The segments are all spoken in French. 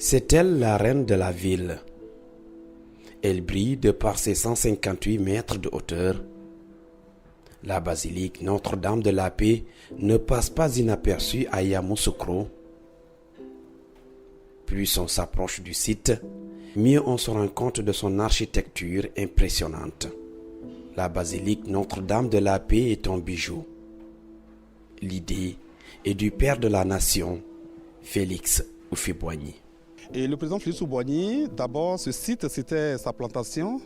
C'est elle la reine de la ville. Elle brille de par ses 158 mètres de hauteur. La basilique Notre-Dame de la Paix ne passe pas inaperçue à Yamoussoukro. Plus on s'approche du site, mieux on se rend compte de son architecture impressionnante. La basilique Notre-Dame de la Paix est un bijou. L'idée est du père de la nation, Félix Houphouët-Boigny. Et le président Félix Houphouët-Boigny, d'abord, ce site, c'était sa plantation,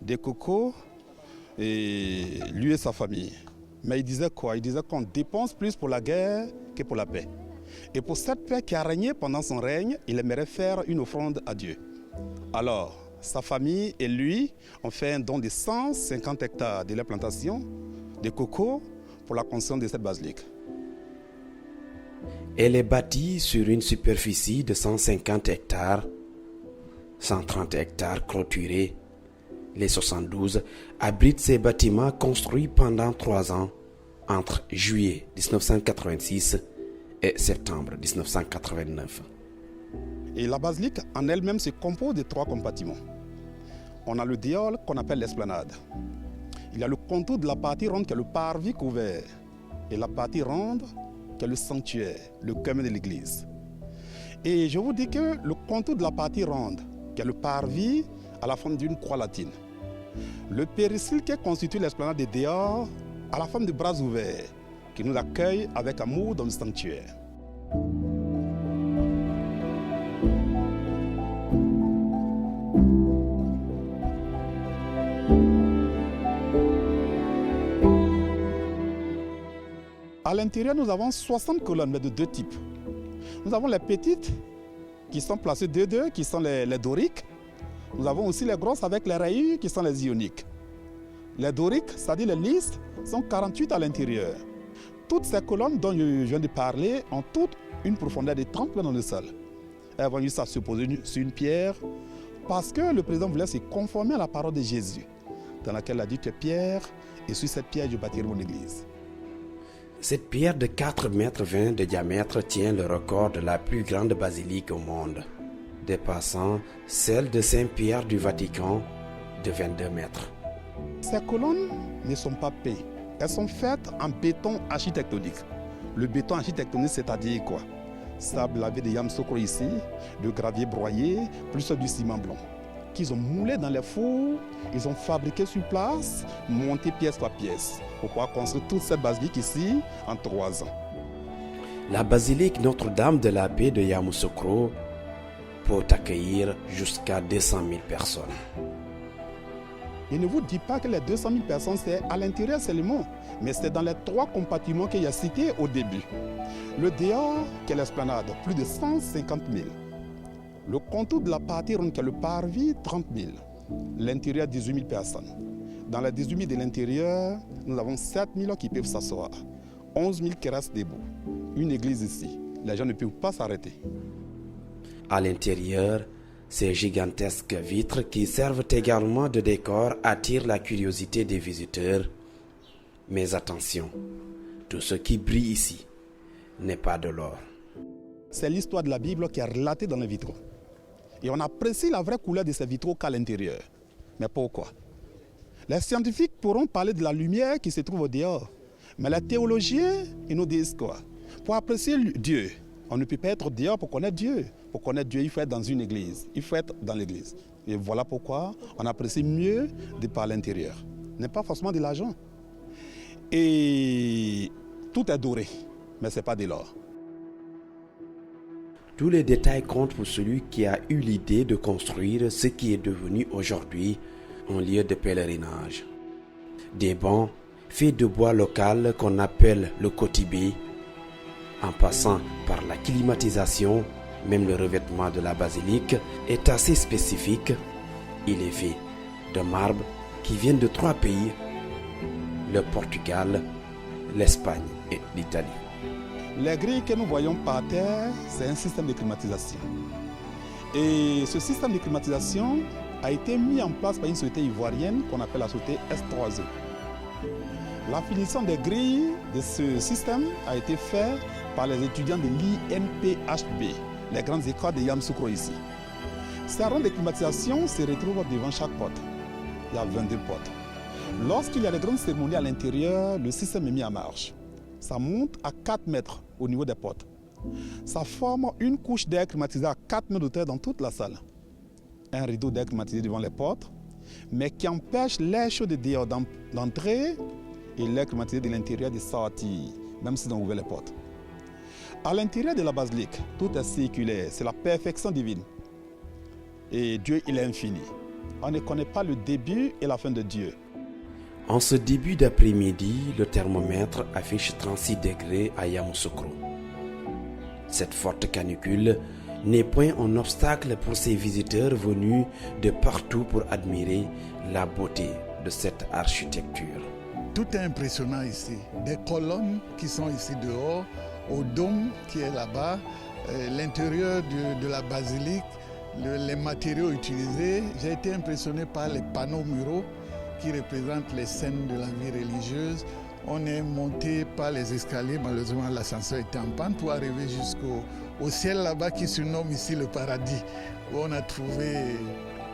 des cocos, et lui et sa famille. Mais il disait quoi? Il disait qu'on dépense plus pour la guerre que pour la paix. Et pour cette paix qui a régné pendant son règne, il aimerait faire une offrande à Dieu. Alors, sa famille et lui ont fait un don de 150 hectares de la plantation, de cocos, pour la construction de cette basilique. Elle est bâtie sur une superficie de 150 hectares, 130 hectares clôturés. Les 72 abritent ces bâtiments construits pendant 3 ans, entre juillet 1986 et septembre 1989. Et la basilique en elle-même se compose de 3 compartiments. On a le déol qu'on appelle l'esplanade. Il y a le contour de la partie ronde qui est le parvis couvert. Et la partie ronde qui est le sanctuaire, le cœur de l'église. Et je vous dis que le contour de la partie ronde, qui est le parvis à la forme d'une croix latine. Le péristyle qui constitue l'esplanade des dehors à la forme de bras ouverts, qui nous accueille avec amour dans le sanctuaire. À l'intérieur, nous avons 60 colonnes, mais de 2 types. Nous avons les petites, qui sont placées 2-2, qui sont les doriques. Nous avons aussi les grosses avec les rayures, qui sont les ioniques. Les doriques, c'est-à-dire les lisses, sont 48 à l'intérieur. Toutes ces colonnes dont je viens de parler ont toutes une profondeur de 30 mètres dans le sol. Elles vont juste se poser sur une pierre, parce que le président voulait se conformer à la parole de Jésus, dans laquelle il a dit que Pierre, et sur cette pierre, je bâtirai mon église. Cette pierre de 4,20 mètres de diamètre tient le record de la plus grande basilique au monde, dépassant celle de Saint-Pierre du Vatican de 22 mètres. Ces colonnes ne sont pas peintes, elles sont faites en béton architectonique. Le béton architectonique, c'est-à-dire quoi? Sable lavé de Yamoussoukro ici, de gravier broyé, plus du ciment blanc, qu'ils ont moulé dans les fours, ils ont fabriqué sur place, monté pièce par pièce, pour pouvoir construire toute cette basilique ici en 3 ans. La basilique Notre-Dame de la Paix de Yamoussoukro peut accueillir jusqu'à 200 000 personnes. Il ne vous dit pas que les 200 000 personnes, c'est à l'intérieur seulement, mais c'est dans les 3 compartiments qu'il y a cités au début. Le dehors, qui est l'esplanade, plus de 150 000. Le contour de la partie ronde, qui est le parvis, 30 000. L'intérieur, 18 000 personnes. Dans les 18 000 de l'intérieur, nous avons 7 000 qui peuvent s'asseoir, 11 000 qui restent debout. Une église ici, les gens ne peuvent pas s'arrêter. À l'intérieur, ces gigantesques vitres qui servent également de décor attirent la curiosité des visiteurs. Mais attention, tout ce qui brille ici n'est pas de l'or. C'est l'histoire de la Bible qui est relatée dans les vitraux. Et on apprécie la vraie couleur de ces vitraux qu'à l'intérieur. Mais pourquoi? Les scientifiques pourront parler de la lumière qui se trouve au dehors. Mais les théologiens, ils nous disent quoi? Pour apprécier Dieu, on ne peut pas être dehors pour connaître Dieu. Pour connaître Dieu, il faut être dans une église. Il faut être dans l'église. Et voilà pourquoi on apprécie mieux de par l'intérieur. Ce n'est pas forcément de l'argent. Et tout est doré, mais ce n'est pas de l'or. Tous les détails comptent pour celui qui a eu l'idée de construire ce qui est devenu aujourd'hui un lieu de pèlerinage. Des bancs faits de bois local qu'on appelle le kotibé, en passant par la climatisation, même le revêtement de la basilique est assez spécifique. Il est fait de marbre qui viennent de 3 pays, le Portugal, l'Espagne et l'Italie. Les grilles que nous voyons par terre, c'est un système de climatisation. Et ce système de climatisation a été mis en place par une société ivoirienne qu'on appelle la société S3E. La finition des grilles de ce système a été faite par les étudiants de l'INPHB, les grandes écoles de Yamoussoukro ici. Ces rang de climatisation se retrouvent devant chaque porte. Il y a 22 portes. Lorsqu'il y a de grandes cérémonies à l'intérieur, le système est mis en marche. Ça monte à 4 mètres au niveau des portes. Ça forme une couche d'air climatisé à 4 mètres de hauteur dans toute la salle. Un rideau d'air climatisé devant les portes, mais qui empêche l'air chaud de dehors d'entrer et l'air climatisé de l'intérieur de sortir, même si on ouvre les portes. À l'intérieur de la basilique, tout est circulaire, c'est la perfection divine. Et Dieu, il est infini. On ne connaît pas le début et la fin de Dieu. En ce début d'après-midi, le thermomètre affiche 36 degrés à Yamoussoukro. Cette forte canicule n'est point un obstacle pour ces visiteurs venus de partout pour admirer la beauté de cette architecture. Tout est impressionnant ici. Des colonnes qui sont ici dehors, au dôme qui est là-bas, l'intérieur de la basilique, les matériaux utilisés. J'ai été impressionné par les panneaux muraux qui représentent les scènes de la vie religieuse. On est monté par les escaliers, malheureusement l'ascenseur était en panne pour arriver jusqu'au ciel là-bas qui se nomme ici le paradis, où on a trouvé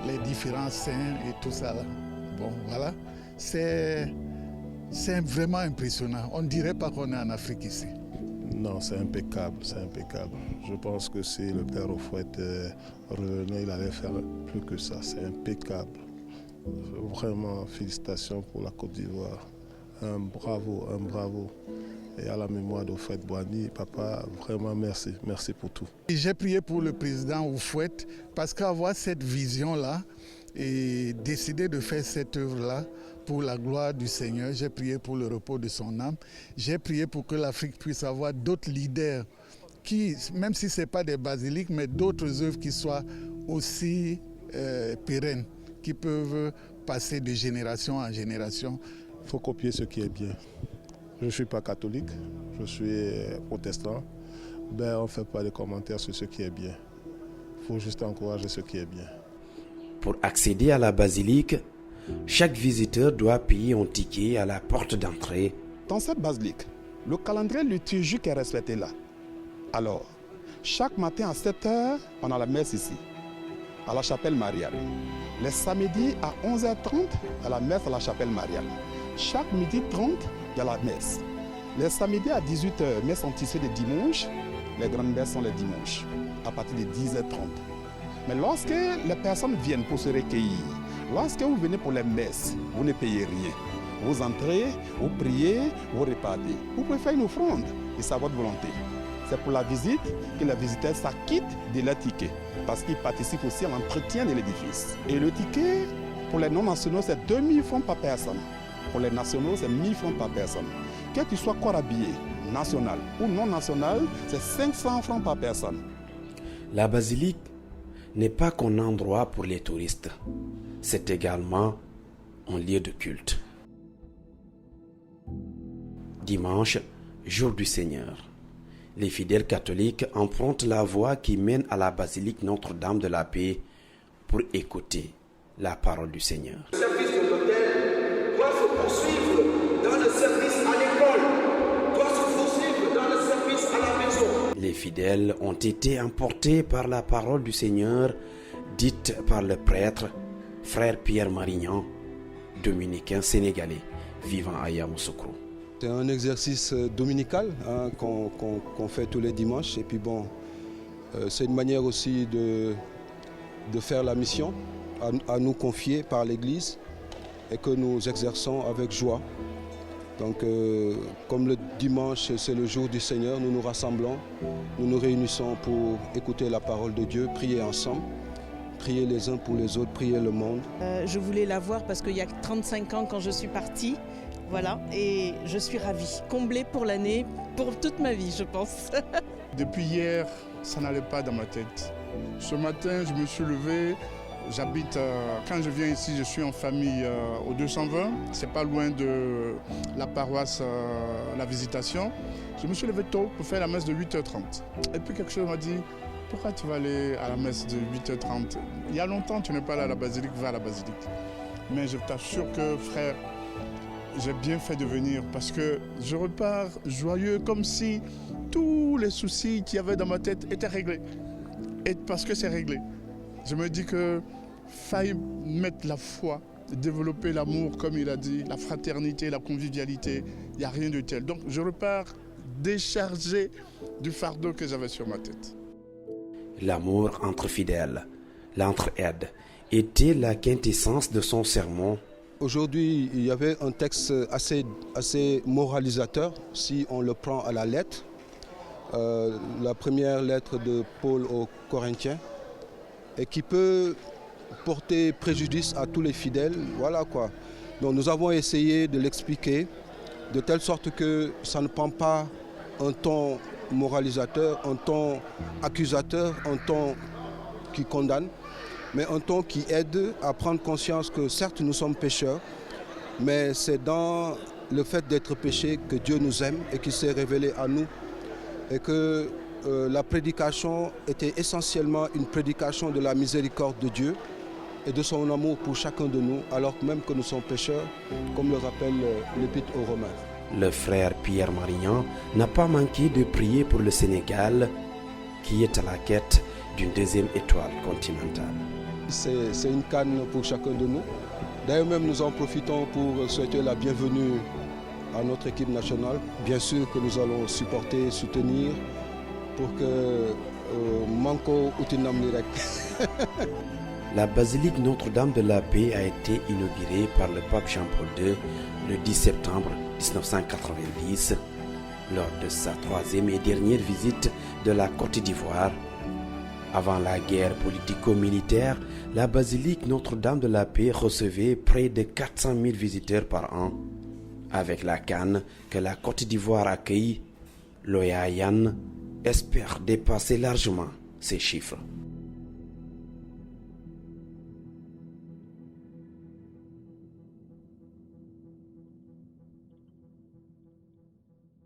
les différents saints et tout ça là. Bon voilà, c'est vraiment impressionnant. On ne dirait pas qu'on est en Afrique ici. Non, c'est impeccable, c'est impeccable. Je pense que si le père Houphouët revenait, il allait faire plus que ça. C'est impeccable. Vraiment, félicitations pour la Côte d'Ivoire. Un bravo, un bravo. Et à la mémoire d'Houphouët-Boigny, papa, vraiment merci. Merci pour tout. J'ai prié pour le président Houphouët parce qu'avoir cette vision-là et décider de faire cette œuvre-là pour la gloire du Seigneur, j'ai prié pour le repos de son âme. J'ai prié pour que l'Afrique puisse avoir d'autres leaders qui, même si ce n'est pas des basiliques, mais d'autres œuvres qui soient aussi pérennes, qui peuvent passer de génération en génération. Il faut copier ce qui est bien. Je ne suis pas catholique, je suis protestant. Ben, on ne fait pas de commentaires sur ce qui est bien. Il faut juste encourager ce qui est bien. Pour accéder à la basilique, chaque visiteur doit payer un ticket à la porte d'entrée. Dans cette basilique, le calendrier liturgique est respecté là. Alors, chaque matin à 7 h, on a la messe ici, à la chapelle mariale. Les samedis à 11h30, à la messe à la chapelle mariale. Chaque midi 30, il y a la messe. Les samedis à 18 h, messe anticipée de dimanche. Les grandes messes sont les dimanches, à partir de 10h30. Mais lorsque les personnes viennent pour se recueillir, lorsque vous venez pour les messes, vous ne payez rien. Vous entrez, vous priez, vous repartez. Vous pouvez faire une offrande et c'est à votre volonté. C'est pour la visite que les visiteurs s'acquittent de leur ticket parce qu'ils participent aussi à l'entretien de l'édifice. Et le ticket, pour les non-nationaux, c'est 2000 francs par personne. Pour les nationaux, c'est 1000 francs par personne. Que tu sois corps habillé, national ou non national, c'est 500 francs par personne. La basilique n'est pas qu'un endroit pour les touristes. C'est également un lieu de culte. Dimanche, jour du Seigneur. Les fidèles catholiques empruntent la voie qui mène à la basilique Notre-Dame de la Paix pour écouter la parole du Seigneur. Le service de l'hôtel doit se poursuivre dans le service à l'école, doit se poursuivre dans le service à la maison. Les fidèles ont été emportés par la parole du Seigneur, dite par le prêtre, frère Pierre Marignan, dominicain sénégalais, vivant à Yamoussoukro. C'est un exercice dominical qu'on fait tous les dimanches. Et puis bon, c'est une manière aussi de faire la mission à nous confier par l'Église et que nous exerçons avec joie. Donc comme le dimanche c'est le jour du Seigneur, nous nous rassemblons, nous nous réunissons pour écouter la parole de Dieu, prier ensemble, prier les uns pour les autres, prier le monde. Je voulais la voir parce qu'il y a 35 ans quand je suis partie. Voilà, et je suis ravie, comblée pour l'année, pour toute ma vie, je pense. Depuis hier, ça n'allait pas dans ma tête. Ce matin, je me suis levé, quand je viens ici, je suis en famille au 220, c'est pas loin de la paroisse La Visitation. Je me suis levé tôt pour faire la messe de 8h30. Et puis quelque chose m'a dit, pourquoi tu vas aller à la messe de 8h30 ? Il y a longtemps, tu n'es pas allé à la basilique, va à la basilique. Mais je t'assure que, frère, j'ai bien fait de venir parce que je repars joyeux comme si tous les soucis qu'il y avait dans ma tête étaient réglés. Et parce que c'est réglé. Je me dis que faille mettre la foi, développer l'amour, comme il a dit, la fraternité, la convivialité, il n'y a rien de tel. Donc je repars déchargé du fardeau que j'avais sur ma tête. L'amour entre fidèles, l'entraide, était la quintessence de son sermon. Aujourd'hui, il y avait un texte assez moralisateur, si on le prend à la lettre. La première lettre de Paul aux Corinthiens, et qui peut porter préjudice à tous les fidèles. Voilà quoi. Donc nous avons essayé de l'expliquer de telle sorte que ça ne prend pas un ton moralisateur, un ton accusateur, un ton qui condamne, mais un ton qui aide à prendre conscience que certes nous sommes pécheurs, mais c'est dans le fait d'être péchés que Dieu nous aime et qu'il s'est révélé à nous, et que la prédication était essentiellement une prédication de la miséricorde de Dieu et de son amour pour chacun de nous, alors même que nous sommes pécheurs, comme le rappelle l'Épître aux Romains. Le frère Pierre Marignan n'a pas manqué de prier pour le Sénégal, qui est à la quête d'une deuxième étoile continentale. C'est une canne pour chacun de nous. D'ailleurs même nous en profitons pour souhaiter la bienvenue à notre équipe nationale. Bien sûr que nous allons supporter, soutenir pour que Manko Utinam Nirek. La basilique Notre-Dame de la Paix a été inaugurée par le pape Jean-Paul II le 10 septembre 1990 lors de sa troisième et dernière visite de la Côte d'Ivoire. Avant la guerre politico-militaire, la basilique Notre-Dame de la Paix recevait près de 400 000 visiteurs par an. Avec la canne que la Côte d'Ivoire accueille, l'OEA Yann espère dépasser largement ces chiffres.